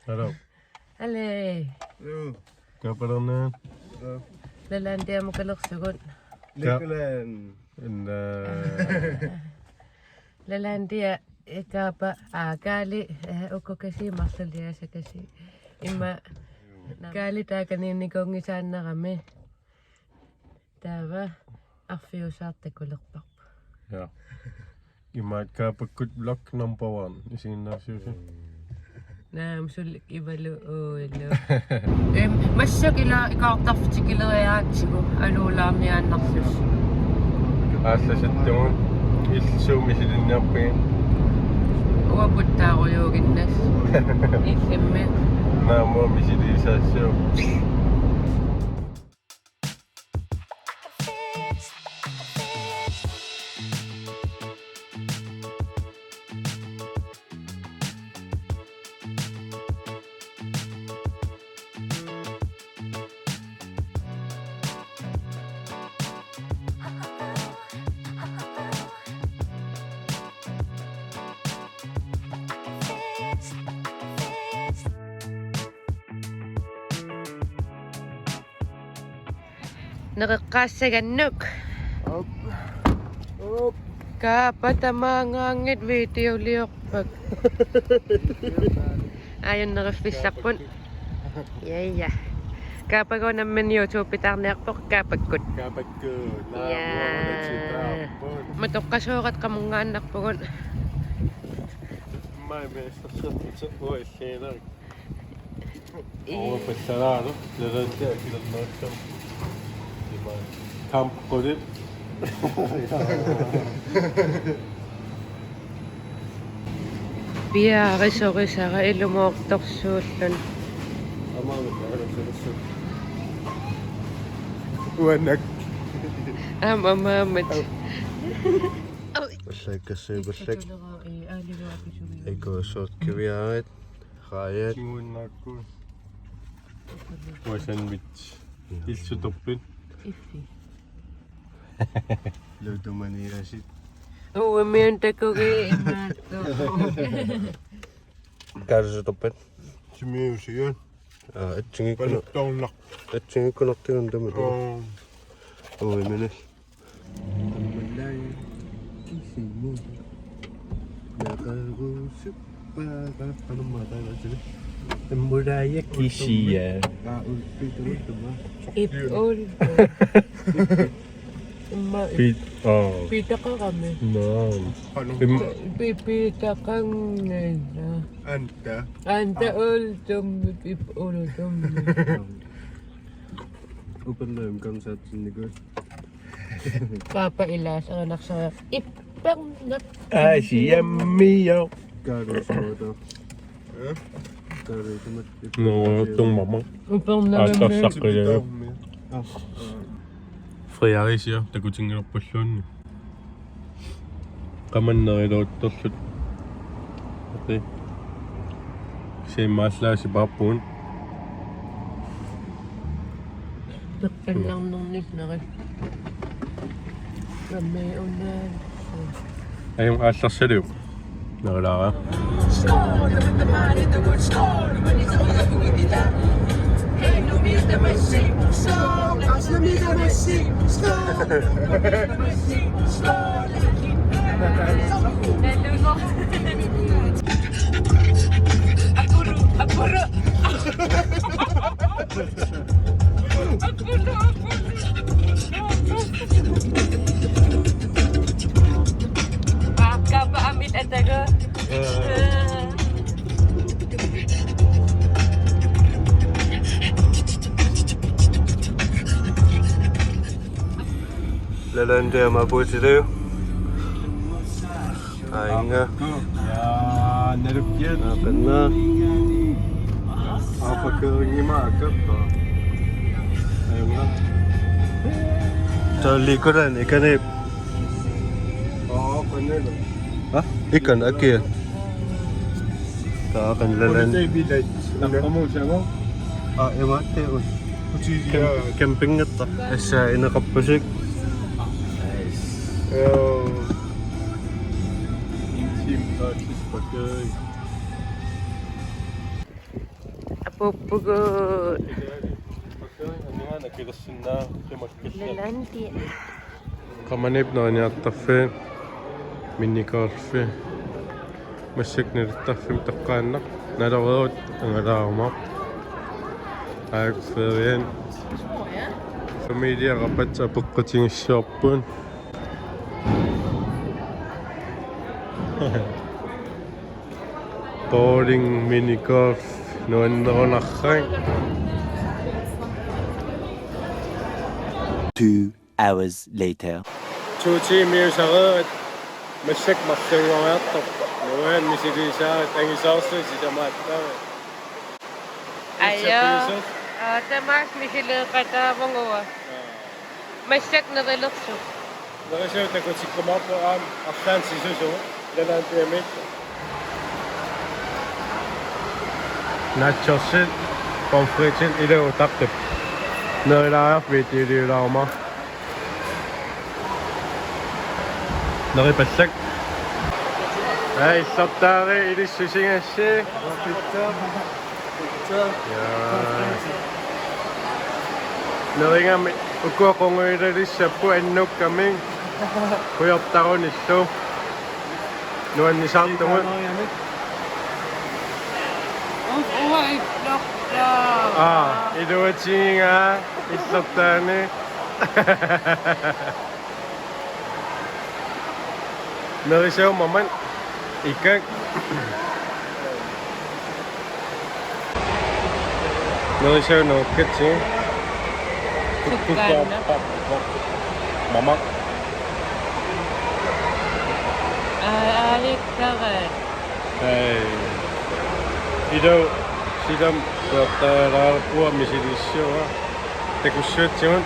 Hello. Hello. Kaparangan. Lalandia mo kaloksugon. Likulan. Lalandia ikapa kali uko kasi masalia sa kasi ima kali ta kanini kong isan na kami. Tava afio sa tekulokpak. Ja. Ima kapakut block number 1. Isin na siya. Na musulik ibalo lo. Masya kila ikaw tafti kila ya sigo alula mi anak sus. Asa siya tungon. Isu misidin niya pa yun. Uwabot ta ko yung ginnas. Ikimme. Na mo misidin sa siya. Nakakasaganok. Kapat ang mangangit video liok pag. Ayun nakafisapon. Yeah. Kapag ako naman YouTube pitak na ako kapagkot. Kapagkot. Yeah. Matok kasukat ka mga anak po kon. May besta sa boy senang. Oo, pasarado. Lalandia kilometer. Kamp ko din. Biya kaso kisa ka ilumoktok sutan. Ama sa Wanak. Mamat. Basay kasi basay. Ego short kiviyat. Khayat. Kingun ako. Sandwich. Isutopin. Ifi. Luto Manila shit. Oo, mayroon ko kay Mato. Karo sa topet. Sumiyo siya. At singi ko na. Panagtawnak. At singi ko na tinong dami. Oo. Oo, minus. Ang balay. Kisi mo. Nakarusip pa. Anong mata na sila? Muraya Kishia. Kaulpito ito ba? Ipol. Pita ka kami. No. Pipita kang nila. Anta. Anta ultum ipultum. Open na yung kamsat sinigod. Papailas ang anak sa ipang nat. Ay, siya miyaw. Karo sa moto. Karo ito mat. No, itong mamang. Upang Ata namin. sakya. Frère siya. Tagutin nga po siya. Kaman na ito shit. Okay. Kasi masla si Bapon. Takpan lang nung nis na rin. Kami unan. Ay, yung asa siya rin. Nakala ka? Skål, med the money, the word skål, men inte många gånger i land. Hej, nu blir det Messi, skål, alltså nu blir det Messi, skål, nu blir det Messi, skål. Apuro. Kapaamit at taga. Lalanda mabuti tayo. Ay nga. Ya, nerupyan. Akan na. Apa ke ngimakap ka? Ayun lang. Sa likuran, ikan eh. Oo, kanila. Ha? Ikan, aki. Ta akan lalan. Kulitay bilay. Nakamo siya mo? Emate. Kuchilya. Camping nga ta. Asa inakapasik. Insim touches pagkay. Pupugod. Lalandia. Qamanip naaniartarfi minnikorfi massakneritarfim taqqaannaq nalareut angalaaruma aakferien familia rapatsa peqqatingissuarpun bowling minigolf nuannerunarrang 2 hours later. tuutiimiusareet масsak марлунгориартоп нуан мисилисаат ангисаарсу сисамааттаа Ayo. Tamak misileqataavangua. Massak nerillersu. нэрисуу такутиккумаарпараам арлаан сисусу лалаантиамик начосит конфритин илуу тартап нэрилаарф видеолиулаарма нэрипассак ай саптаари илиссусингасси нэригами укуақонгуилалиссаппу аннукками хуйортаруниллу нуаннисаартугут илуатиинга иллертаани нэрисау маман икак нэрисау ноккати мама Alikkaret. Ido sidam pertaraarpua misilissuwa takussuutsigun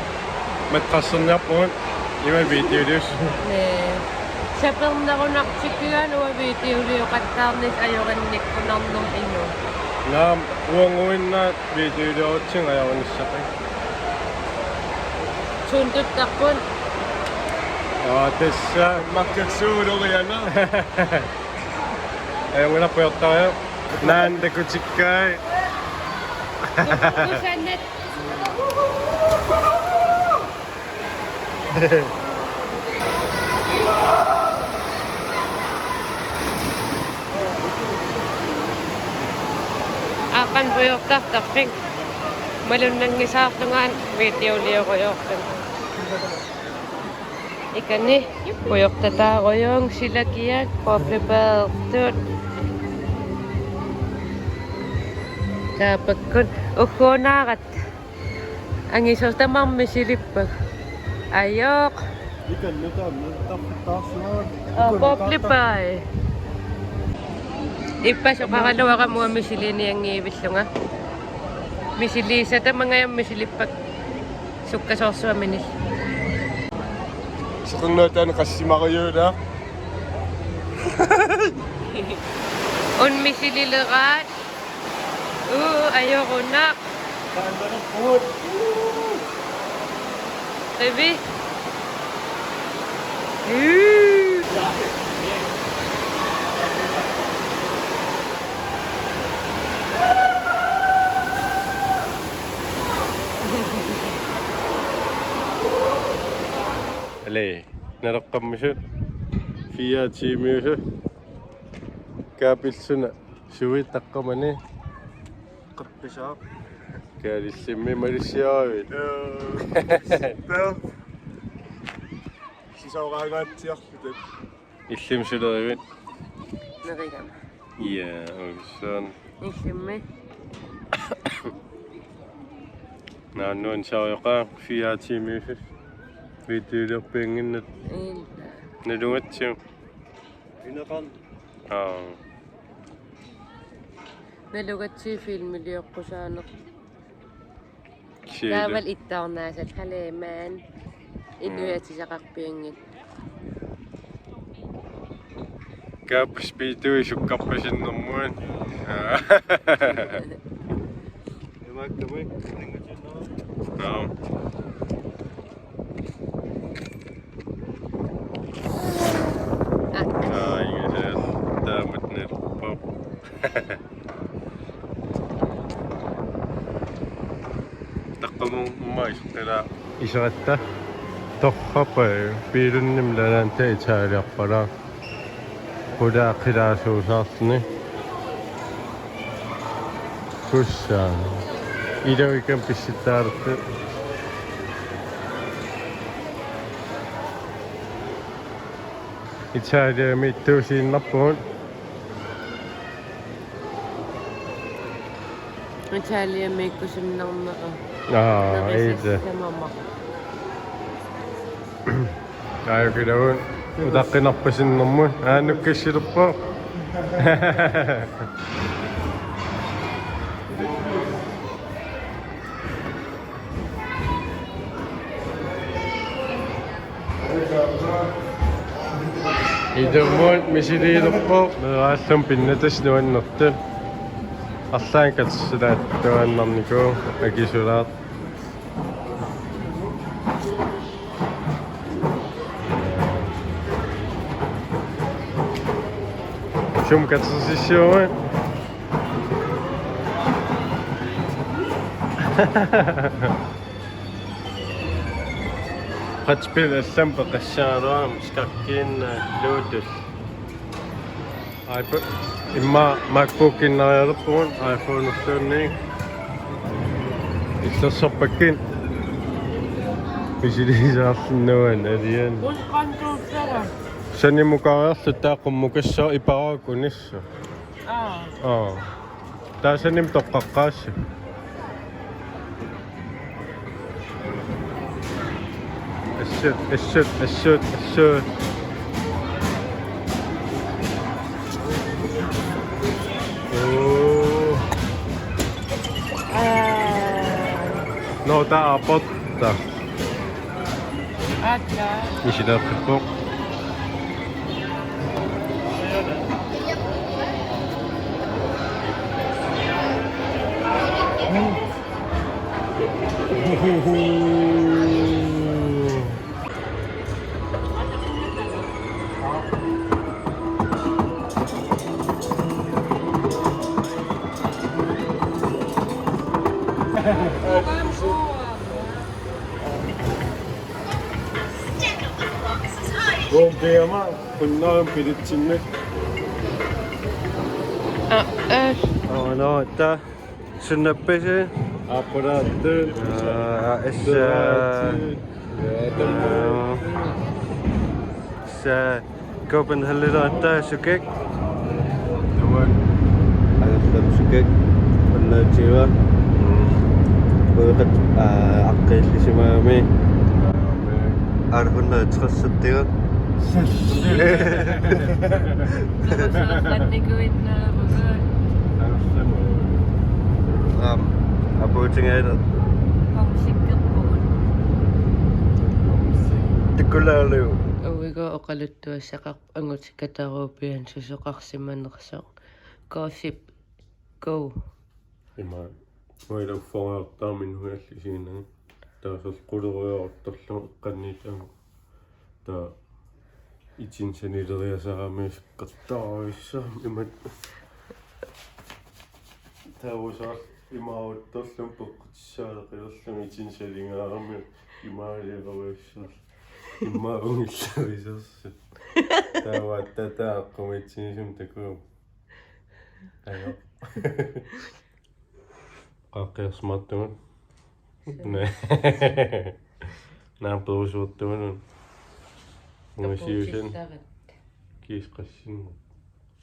matrassernarpugun ima videolius Sapernerunartikkuan uwa videoliuqattaarnis ajorannikkunarnum inu. naam uanguinnaat videoliorutsin ajarunissatai Tuntuttaqpun tässä makkaksuudoriana ayonguna puyortaria naan takutikkai kusannet. Akan puyortartarpik malunnangisaartungaan videoliuruyortun. Ikani puyortataaruyoong silakiak pooplipaertuut kaapakkun ukkuunaarat angisortamarmi silippak ayoq pooplipai ippasoqaraluaqamua misiliniangiivillunga misiliisata mangayam misilippak sukkasoorsuaminil Sekundataan kassimariyuuna on misilileraat ayoqunaq Rivi Allez, naraqammusut fiaatiimiusu kaapilsuna suit taqqamani qappisaaq kaalissimmi malissiaavit sisauqaagaatiarlutat illimsulerivit nerigam uusaan illimmi naannuan saariqaa fiaatiimiusu videolerpianginnat nalungatsiu inaqan nalugatsi filmiliorqusaaneq Siida. Taaval ittaornaasat haleemaan inuyatisaqarpiangit Kaappas piitui sukkarpasinnermuan. imaakkamik ningatinaa Ingeset taamat nilpap. qila iseratta torrapa piilunnim lanaanta itaaliarpala qula qilaasuusaartuni kussaa ilavikam pissittaartu Itaaliami ittuusiinnarpugun Italia meikkusinnarneqa. eita Samama. Aikilagun utaqqinarpasinnermun aanukkassilerpa Idummun misiliilerpa meeraallum pinnatasnuannertul арлаан катсилаат туаннарникуу акисулаат шум катсисиуа qatpil allam peqassaaruam skakkiinna luutul iPad imma MacBook-innarialerpugun iPhone-erluunni illersorpakkin misilisaarlunnuan alian Qantuussara. sanimukariarlu taaqqummukassoo iparaakunissu taasanim toqqaqqaassu assut No tää potta. Akka. Isilerpippo. Rompeama kunnaam pilitsinne. No, että sunnapese. Apparaattu. Se Copenhagen sukek. Alam sukek. Pernah jiwa. Berkat akil di simami. Arhuna tersetir. Qannikuinna muga. Aputingayda. Qamsikkerpugun. Tikulaaliu. Uiga oqaluttuassaqaq angutikataruupian susoqarsimanersoq. Gossip go. Ima moila forartaamin huallisiina. Taasal quleriortorlu qanniitamu. Ta itsinsanileriasaraamiis qattaarissa imat tausaa imauttorlum peqqutsaaleqillerlum itsinsalingaarami imaaliqeruissar imma ungillarisersit tauattataaqqumitsinisum takuu ayo qaqqeersmaattumun naamperusuuttumunun Museum kiisqassingu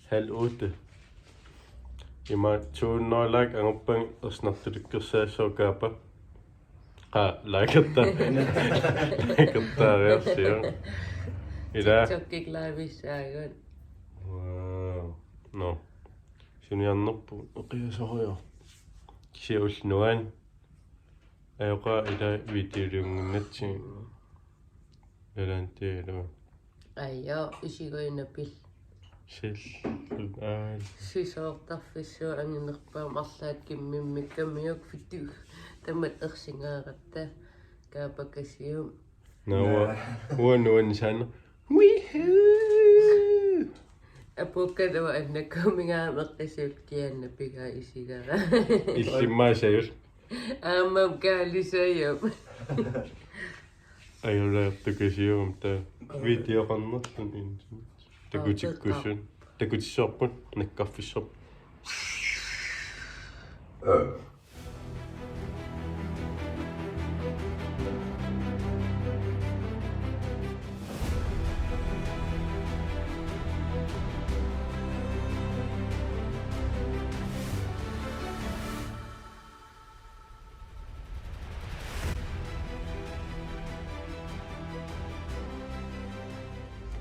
hal 8 ima tuunnoolak anguppang ersnartulikkersaassuukaapa qa laakertaareersiu ila TikTok live-issaagun. no suniarnerpu oqiasorio kisiulnuan ayoqa ila videolungunnatsi elantiilu Ayo, isigoinapil. Sisoortarfissuu anginerpaam arlaat kimmimmikkamiuk fittu tamat ersingaaratta kaapakasium. nawa uan sana Apukkalua annakumingaaqeqqisuut kiannapiga isigara. illimmaasayus Aamam sayam. Ajulaartukasium ta videoqannarlun in takutikkusun takutissorpun nakkaffissor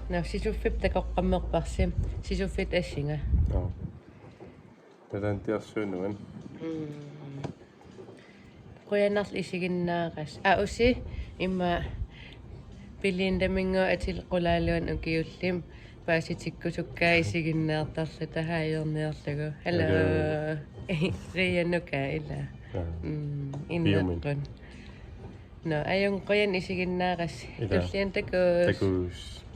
No, sisuffip takoqqammerparsim. Sisuffit assinga. ja talantiarsuunuan Qoyanarl isiginnaaras. Ussi imma pilindamingo atil qulaaluan ukiullim paasitikkusukkaa isiginnaartarlu tahaayorniorlugu. Hello. Rianuka ila. Inneqqun. No, ayun qoyan isiginnaaras. Ila. Tullian takus. takus